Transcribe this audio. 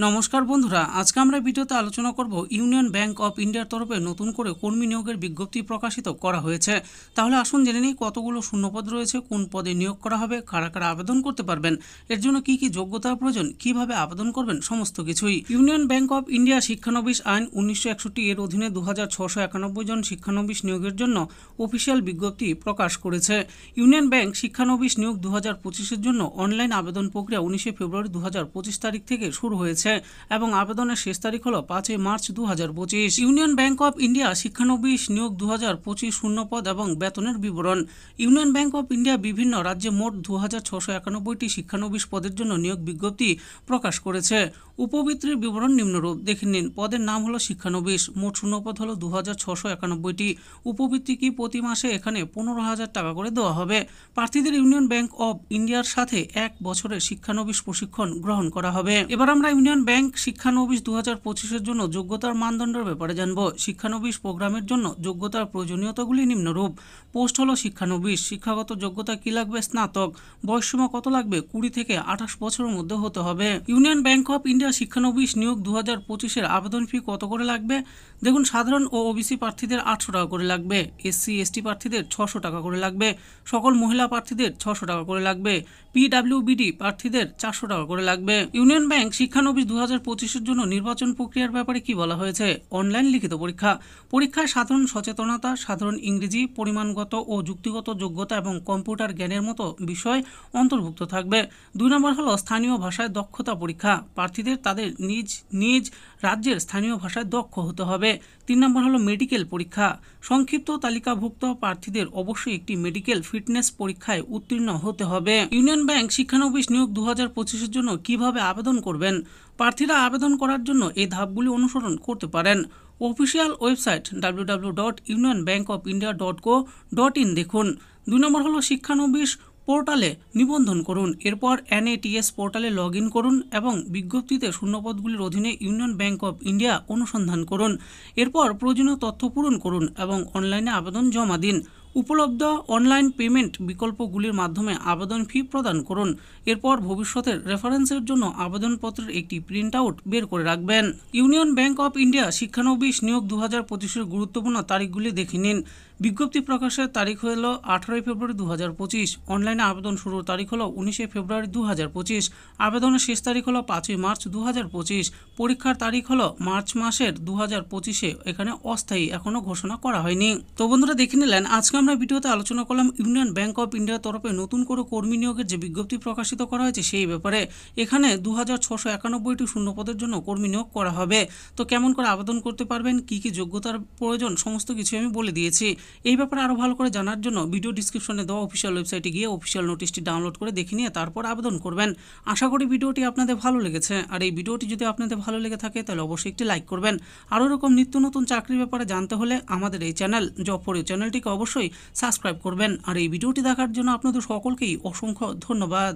নমস্কার বন্ধুরা, আজকে আমরা ভিডিওতে আলোচনা করব ইউনিয়ন ব্যাংক অফ ইন্ডিয়ার তরফে নতুন করে কর্মী নিয়োগের বিজ্ঞপ্তি প্রকাশিত করা হয়েছে। তাহলে আসুন জেনে নিই কতগুলো শূন্যপদ রয়েছে, কোন পদে নিয়োগ করা হবে, কারা কারা আবেদন করতে পারবেন, এর জন্য কি কি যোগ্যতার প্রয়োজন, কিভাবে আবেদন করবেন, সমস্ত কিছুই। ইউনিয়ন ব্যাংক অফ ইন্ডিয়া শিক্ষানবিশ আইন 1961 এর অধীনে 2691 জন শিক্ষানবিশ নিয়োগের জন্য অফিসিয়াল বিজ্ঞপ্তি প্রকাশ করেছে। ইউনিয়ন ব্যাংক শিক্ষানবিশ নিয়োগ 2025-এর জন্য অনলাইন আবেদন প্রক্রিয়া 19 ফেব্রুয়ারি 2025 তারিখ থেকে শুরু হয়েছে এবং আবেদনের শেষ তারিখ হলো 5 March 2025। Union Bank of India শিক্ষানবিশ নিয়োগ 2025 শূন্যপদ এবং বেতনের বিবরণ। ইউনিয়ন ব্যাংক অফ ইন্ডিয়া বিভিন্ন রাজ্যে মোট 2691টি শিক্ষানবিশ পদের জন্য নিয়োগ বিজ্ঞপ্তি প্রকাশ করেছে। উপবৃত্তির বিবরণ নিম্নরূপ, দেখে নিন। পদের নাম হলো শিক্ষানবিশ, মোট শূন্যপদ হলো 2691টি। উপবৃত্তি কি, প্রতি মাসে এখানে 15,000 টাকা করে দেওয়া হবে। প্রার্থীদের ইউনিয়ন ব্যাংক অফ ইন্ডিয়ার সাথে 1 বছরের শিক্ষানবিশ প্রশিক্ষণ গ্রহণ করা হবে। এবার আমরা ইউনিয়ন ব্যাংক শিক্ষানবিশ 2025-এর জন্য যোগ্যতার মানদণ্ডের ব্যাপারে জানব। শিক্ষানবিশ প্রোগ্রামের জন্য যোগ্যতার প্রয়োজনীয়তাগুলি নিম্নরূপ। পোস্ট হলো শিক্ষানবিশ। শিক্ষাগত যোগ্যতা কি লাগবে? স্নাতক। বয়সসীমা কত লাগবে? 20 থেকে 28 বছরের মধ্যে হতে হবে। ইউনিয়ন ব্যাংক অফ ইন্ডিয়া শিক্ষানবিশ নিয়োগ 2025-এর আবেদন ফি কত করে লাগবে? দেখুন, সাধারণ ও ওবিসি প্রার্থীদের 800 টাকা করে লাগবে, এসসি এসটি প্রার্থীদের 600 টাকা করে লাগবে, সকল মহিলা প্রার্থীদের 600 টাকা করে লাগবে, পিডাব্লিউবিডি প্রার্থীদের 400 টাকা করে লাগবে। ইউনিয়ন ব্যাংক শিক্ষানবিশ 2025-এর জন্য নির্বাচন প্রক্রিয়ার ব্যাপারে কি বলা হয়েছে? অনলাইন লিখিত পরীক্ষা। পরীক্ষায় সাধারণ সচেতনতা, সাধারণ ইংরেজি, পরিমাণগত ও যুক্তিগত যোগ্যতা এবং কম্পিউটার জ্ঞানের মতো বিষয় অন্তর্ভুক্ত থাকবে। 2 নম্বর হলো স্থানীয় ভাষায় দক্ষতা পরীক্ষা। প্রার্থীদের তাদের নিজ নিজ রাজ্যের স্থানীয় ভাষায় দক্ষ হতে হবে। 3 নম্বর হলো মেডিকেল পরীক্ষা। সংক্ষিপ্ত তালিকাভুক্ত প্রার্থীদের অবশ্যই একটি মেডিকেল ফিটনেস পরীক্ষায় উত্তীর্ণ হতে হবে। ইউনিয়ন ব্যাংক শিক্ষানবিশ নিয়োগ 2025-এর জন্য কিভাবে আবেদন করবেন? প্রার্থীরা আবেদন করার জন্য এই ধাপগুলি অনুসরণ করতে পারেন। অফিসিয়াল ওয়েবসাইট www.unionbankofindia.co.in দেখুন। 2 নম্বর হলো শিক্ষানবিশ পোর্টালে নিবন্ধন করুন। এরপর NATS পোর্টালে লগ ইন করুন এবং বিজ্ঞপ্তিতে শূন্যপদগুলির অধীনে ইউনিয়ন ব্যাংক অফ ইন্ডিয়া অনুসন্ধান করুন। এরপর প্রয়োজনীয় তথ্য পূরণ করুন এবং অনলাইনে আবেদন জমা দিন। উপলব্ধ অনলাইন পেমেন্ট বিকল্পগুলির মাধ্যমে আবেদন ফি প্রদান করুন। এরপর ভবিষ্যতের রেফারেন্সের জন্য আবেদনপত্রের একটি প্রিন্ট আউট বের করে রাখবেন। ইউনিয়ন ব্যাংক অফ ইন্ডিয়া শিক্ষানবিশ নিয়োগ 2025-এর গুরুত্বপূর্ণ তারিখগুলি দেখে নিন। বিজ্ঞপ্তি প্রকাশের তারিখ হলো 18 ফেব্রুয়ারি 2025। অনলাইনে আবেদন শুরুর তারিখ হলো 19 ফেব্রুয়ারি 2025। আবেদনের শেষ তারিখ হলো 5 মার্চ 2025। পরীক্ষার তারিখ হলো মার্চ মাসের 2025-এ। এখানে অস্থায়ী, এখনো ঘোষণা করা হয়নি। তো বন্ধুরা, দেখে নিলেন আজকে আমরা ভিডিওতে আলোচনা করলাম ইউনিয়ন ব্যাংক অফ ইন্ডিয়ার তরফে নতুন করে কর্মী নিয়োগের যে বিজ্ঞপ্তি প্রকাশিত করা হয়েছে সেই ব্যাপারে। এখানে 2691টি শূন্যপদের জন্য কর্মী নিয়োগ করা হবে। তো কেমন করে আবেদন করতে পারবেন, কি কি যোগ্যতার প্রয়োজন, সমস্ত কিছু আমি বলে দিয়েছি। এই ব্যাপারে আরও ভালো করে জানার জন্য ভিডিও ডিসক্রিপশনে দেওয়া অফিসিয়াল ওয়েবসাইটে গিয়ে অফিসিয়াল নোটিশটি ডাউনলোড করে দেখে নিয়ে তারপর আবেদন করবেন। আশা করি ভিডিওটি আপনাদের ভালো লেগেছে। আর এই ভিডিওটি যদি আপনাদের ভালো লেগে থাকে তাহলে অবশ্যই একটি লাইক করবেন। আরও এরকম নিত্য নতুন চাকরির ব্যাপারে জানতে হলে আমাদের এই চ্যানেল জব ফর ইউ চ্যানেলটিকে অবশ্যই সাবস্ক্রাইব করবেন। আর এই ভিডিওটি দেখার জন্য আপনাদের সকলকেই অসংখ্য ধন্যবাদ।